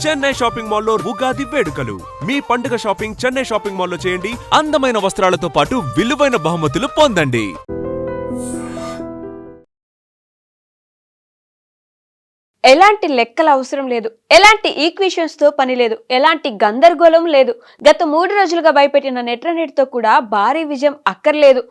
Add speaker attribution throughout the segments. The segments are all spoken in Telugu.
Speaker 1: చెన్నై షాపింగ్ మాల్లో ఉగాది వేడుకలు. మీ పండుగ షాపింగ్ చెన్నై షాపింగ్ మాల్లో చేయండి. అందమైన వస్త్రాలతో పాటు విలువైన బహుమతులు పొందండి.
Speaker 2: ఎలాంటి లెక్కల అవసరం లేదు, ఎలాంటి ఈక్వేషన్స్ తో పని లేదు, ఎలాంటి గందరగోళం లేదు. గత 3 రోజులుగా భయపెట్టిన నెట్తో కూడా భారీ విజయం అక్కర్లేదు.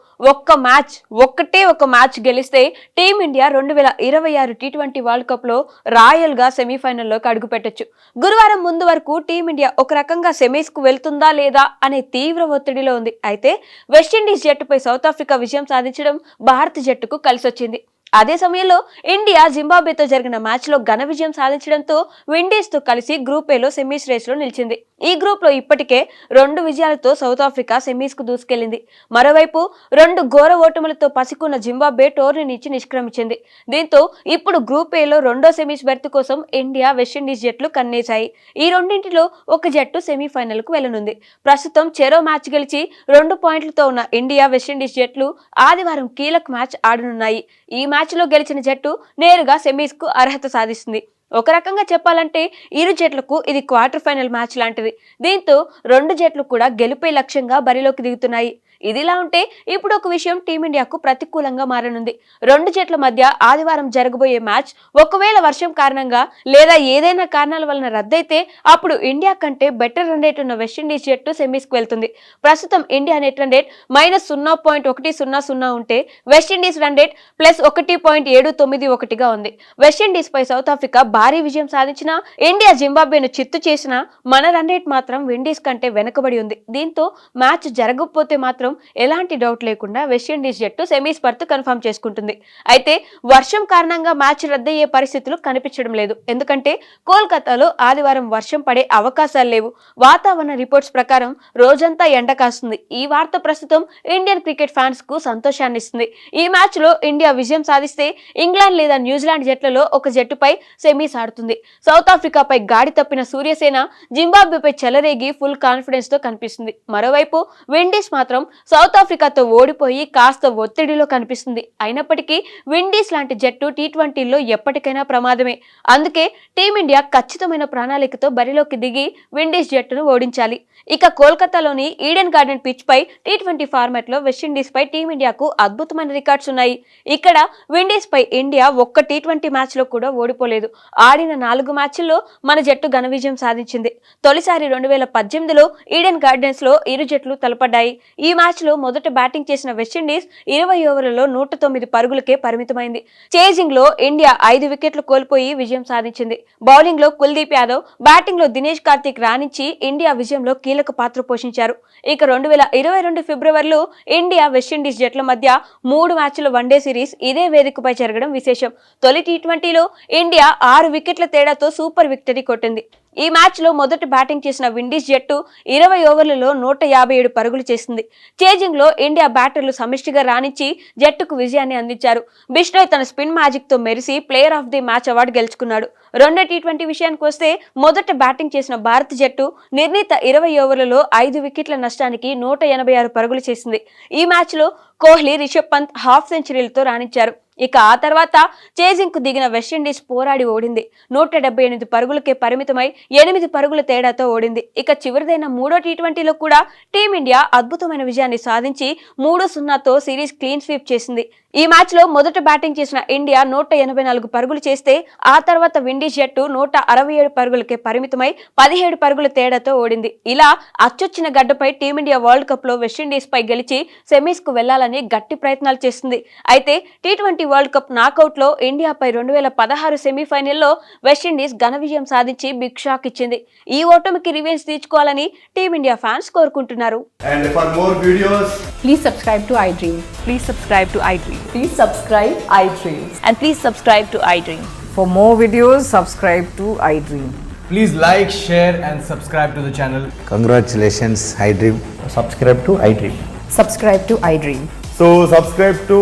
Speaker 2: ఒక్కటే ఒక మ్యాచ్ గెలిస్తే టీమిండియా 2026 టీ20 వరల్డ్ కప్ లో రాయల్ గా సెమీఫైనల్లోకి అడుగు పెట్టొచ్చు. గురువారం ముందు వరకు టీమిండియా ఒక రకంగా సెమీస్ కు వెళ్తుందా లేదా అనే తీవ్ర ఒత్తిడిలో ఉంది. అయితే వెస్టిండీస్ జట్టుపై సౌత్ ఆఫ్రికా విజయం సాధించడం భారత జట్టుకు కలిసొచ్చింది. అదే సమయంలో ఇండియా జింబాబ్వేతో జరిగిన మ్యాచ్ లో ఘన విజయం సాధించడంతో విండీస్ తో కలిసి గ్రూప్ ఏలో సెమీస్ రేస్ లో నిలిచింది. ఈ గ్రూప్ లో ఇప్పటికే 2 విజయాలతో సౌత్ ఆఫ్రికా సెమీస్ కు దూసుకెళ్లింది. మరోవైపు 2 ఘోర ఓటములతో పసికున్న జింబాబ్వే టోర్నీ నుంచి నిష్క్రమించింది. దీంతో ఇప్పుడు గ్రూప్ ఏలో రెండో సెమీస్ బెర్త్ కోసం ఇండియా వెస్టిండీస్ జట్లు కన్నేశాయి. ఈ రెండింటిలో ఒక జట్టు సెమీఫైనల్ కు వెళ్లనుంది. ప్రస్తుతం చెరో మ్యాచ్ గెలిచి 2 పాయింట్లతో ఉన్న ఇండియా వెస్టిండీస్ జట్లు ఆదివారం కీలక మ్యాచ్ ఆడనున్నాయి. ఈ మ్యాచ్ లో గెలిచిన జట్టు నేరుగా సెమీస్ కు అర్హత సాధిస్తుంది. ఒక రకంగా చెప్పాలంటే ఇరు జట్లకు ఇది క్వార్టర్ ఫైనల్ మ్యాచ్ లాంటిది. దీంతో 2 జట్లు కూడా గెలుపే లక్ష్యంగా బరిలోకి దిగుతున్నాయి. ఇదిలా ఉంటే ఇప్పుడు ఒక విషయం టీమిండియాకు ప్రతికూలంగా మారనుంది. 2 జట్ల మధ్య ఆదివారం జరగబోయే మ్యాచ్ ఒకవేళ వర్షం కారణంగా లేదా ఏదైనా కారణాల వలన రద్దయితే అప్పుడు ఇండియా కంటే బెటర్ రన్ రేట్ ఉన్న వెస్టిండీస్ జట్టు సెమీస్ కు వెళ్తుంది. ప్రస్తుతం ఇండియా నెట్ రన్ రేట్ -0.100 ఉంటే వెస్టిండీస్ రన్ రేట్ +1.791 గా ఉంది. వెస్టిండీస్ పై సౌత్ ఆఫ్రికా భారీ విజయం సాధించినా ఇండియా జింబాబ్వేను చిత్తు చేసినా మన రన్ రేట్ మాత్రం విండీస్ కంటే వెనకబడి ఉంది. దీంతో మ్యాచ్ జరగకపోతే మాత్రం ఎలాంటి డౌట్ లేకుండా వెస్టిండీస్ జట్టు సెమీస్ బర్త్ కన్ఫర్మ్ చేసుకుంటుంది. అయితే వర్షం కారణంగా మ్యాచ్ రద్దయ్యే పరిస్థితులు కనిపించడం లేదు. ఎందుకంటే కోల్కతాలో ఆదివారం వర్షం పడే అవకాశాలు లేవు. వాతావరణ రిపోర్ట్స్ ప్రకారం రోజంతా ఎండ కాస్తుంది. ఈ వార్త ప్రస్తుతం ఇండియన్ క్రికెట్ ఫ్యాన్స్ కు సంతోషాన్ని ఇస్తుంది. ఈ మ్యాచ్ లో ఇండియా విజయం సాధిస్తే ఇంగ్లాండ్ లేదా న్యూజిలాండ్ జట్లలో ఒక జట్టుపై సెమీస్ ఆడుతుంది. సౌత్ ఆఫ్రికాపై గాడి తప్పిన సూర్యసేన జింబాబ్వేపై చెలరేగి ఫుల్ కాన్ఫిడెన్స్ తో కనిపిస్తుంది. మరోవైపు విండీస్ మాత్రం సౌత్ ఆఫ్రికాతో ఓడిపోయి కాస్త ఒత్తిడిలో కనిపిస్తుంది. అయినప్పటికీ విండీస్ లాంటి జట్టు టీ20లో ఎప్పటికైనా ప్రమాదమే. అందుకే టీమిండియా ఖచ్చితమైన ప్రణాళికతో బరిలోకి దిగి విండీస్ జట్టును ఓడించాలి. ఇక కోల్కతాలోని ఈడెన్ గార్డెన్ పిచ్ పై టీ20 ఫార్మాట్ లో వెస్టిండీస్ పై టీమిండియాకు అద్భుతమైన రికార్డ్స్ ఉన్నాయి. ఇక్కడ విండీస్ పై ఇండియా ఒక్క టీ20 మ్యాచ్ లో కూడా ఓడిపోలేదు. ఆడిన 4 మ్యాచ్ల్లో మన జట్టు ఘన విజయం సాధించింది. తొలిసారి 2018లో ఈడెన్ గార్డెన్స్ లో ఇరు జట్లు తలపడ్డాయి. ఈ మ్యాచ్ లో మొదట బ్యాటింగ్ చేసిన వెస్టిండీస్ 20 ఓవర్లలో 109 పరుగులకే పరిమితమైంది. చేజింగ్ లో ఇండియా 5 వికెట్లు కోల్పోయి విజయం సాధించింది. బౌలింగ్ లో కుల్దీప్ యాదవ్, బ్యాటింగ్ లో దినేష్ కార్తీక్ రాణించి ఇండియా విజయంలో కీలక పాత్ర పోషించారు. ఇక 2022 ఫిబ్రవరిలో ఇండియా వెస్టిండీస్ జట్ల మధ్య 3 మ్యాచ్ల వన్డే సిరీస్ ఇదే వేదికపై జరగడం విశేషం. తొలి టీ20లో ఇండియా 6 వికెట్ల తేడాతో సూపర్ విక్టరీ కొట్టింది. ఈ మ్యాచ్ లో మొదట బ్యాటింగ్ చేసిన విండీస్ జట్టు 20 ఓవర్లలో 157 పరుగులు చేసింది. చేజింగ్ లో ఇండియా బ్యాటర్లు సమిష్టిగా రాణించి జట్టుకు విజయాన్ని అందించారు. బిష్నోయ్ తన స్పిన్ మ్యాజిక్ తో మెరిసి player of the match award గెలుచుకున్నాడు. రెండో టీ20 విషయానికి వస్తే మొదట బ్యాటింగ్ చేసిన భారత జట్టు నిర్ణీత 20 ఓవర్లలో 5 వికెట్ల నష్టానికి 186 పరుగులు చేసింది. ఈ మ్యాచ్ లో కోహ్లీ, రిషబ్ పంత్ హాఫ్ సెంచరీలతో రాణించారు. ఇక ఆ తర్వాత చేజింగ్ కు దిగిన వెస్టిండీస్ పోరాడి ఓడింది. 178 పరుగులకే పరిమితమై 8 పరుగుల తేడాతో ఓడింది. ఇక చివరిదైన 3వ టీ20లో కూడా టీమిండియా అద్భుతమైన విజయాన్ని సాధించి 3-0తో సిరీస్ క్లీన్ స్వీప్ చేసింది. ఈ మ్యాచ్ లో మొదట బ్యాటింగ్ చేసిన ఇండియా 184 పరుగులు చేస్తే ఆ తర్వాత విండీస్ జట్టు 167 పరుగులకే పరిమితమై 17 పరుగుల తేడాతో ఓడింది. ఇలా అచ్చొచ్చిన గడ్డపై టీమిండియా వరల్డ్ కప్ లో వెస్టిండీస్ పై గెలిచి సెమీస్ కు వెళ్లాలని గట్టి ప్రయత్నాలు చేస్తుంది. అయితే టీ20 వరల్డ్ కప్ నాకౌట్ లో ఇండియాపై 2016 సెమీఫైనల్లో వెస్టిండీస్ ఘన విజయం సాధించి బిగ్ షాక్ ఇచ్చింది. ఈ ఓటమికి రివెంజ్ తీర్చుకోవాలని టీమిండియా ఫ్యాన్స్ కోరుకుంటున్నారు.
Speaker 3: And for more videos,
Speaker 4: please subscribe to iDream.
Speaker 5: Please subscribe to iDream.
Speaker 4: Please subscribe iDream.
Speaker 5: And please subscribe to iDream.
Speaker 4: For more videos, subscribe to iDream.
Speaker 3: please like, share and subscribe to the channel.
Speaker 6: Congratulations, iDream.
Speaker 7: Subscribe to iDream.
Speaker 4: Subscribe to iDream.
Speaker 3: So subscribe to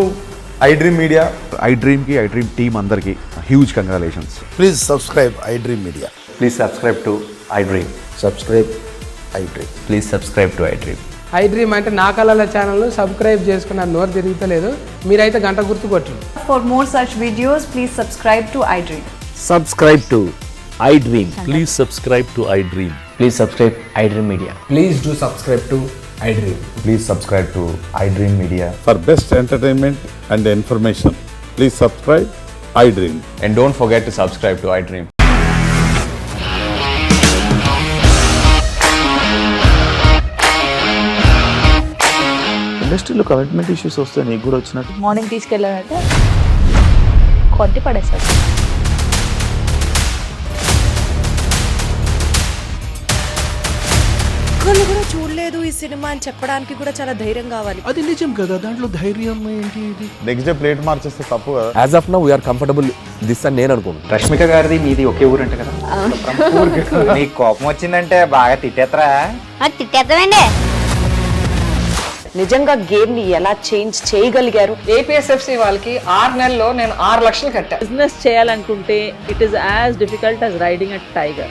Speaker 3: iDream Media.
Speaker 8: iDream team andarki huge congratulations.
Speaker 6: Please subscribe iDream Media.
Speaker 7: Please subscribe to iDream.
Speaker 6: Subscribe iDream.
Speaker 7: Please subscribe to iDream.
Speaker 9: iDream అంటే నా కళల ఛానల్ను సబ్స్క్రైబ్ చేసుకున్న నోరు తిరుగుతలేదు, మీరైతే గంట గుర్తు కొట్టండి.
Speaker 4: For more such videos, please subscribe to iDream.
Speaker 6: Subscribe to
Speaker 10: iDream. Please subscribe to iDream.
Speaker 7: Please subscribe iDream Media.
Speaker 9: Please do subscribe to iDream.
Speaker 8: Please subscribe to iDream media.
Speaker 10: For best entertainment and information, please subscribe iDream.
Speaker 7: And don't forget to subscribe to iDream.
Speaker 8: ఇండస్ట్రీలో కమిట్మెంట్ ఇష్యూస్ వస్తే నీకు కూడా వచ్చినట్టు.
Speaker 5: మార్నింగ్ తీసుకెళ్ళాలంటే కొట్టి పడేస్తారు.
Speaker 11: ఒక్కళ్ళు కూడా చూడలేదు ఈ సినిమా అని చెప్పడానికి కూడా చాలా ధైర్యం కావాలి.
Speaker 10: అది నిజం కదా, దాంట్లో ధైర్యం ఏంటి? ఇది
Speaker 3: నెక్స్ట్ డే ప్లేట్ మార్చేస్తే తప్పు కదా.
Speaker 1: As of now we are comfortable this అని నేను అనుకుంటున్నాను.
Speaker 7: రష్మిక గారిది మీది ఒకే ఊరు అంట కదా. నీకు కోపం వచ్చిందంటే బాగా తిట్టేత్తరా?
Speaker 5: తిట్టేద్దామండి.
Speaker 11: నిజంగా గేమ్ ని ఎలా చేంజ్ చేయగలిగారు?
Speaker 9: ఏపీఎస్ఎఫ్సి వాళ్ళకి 6 నెలల్లో నేను 6 లక్షలు కట్టా.
Speaker 5: బిజినెస్ చేయాలనుకుంటే it is as difficult as riding a tiger.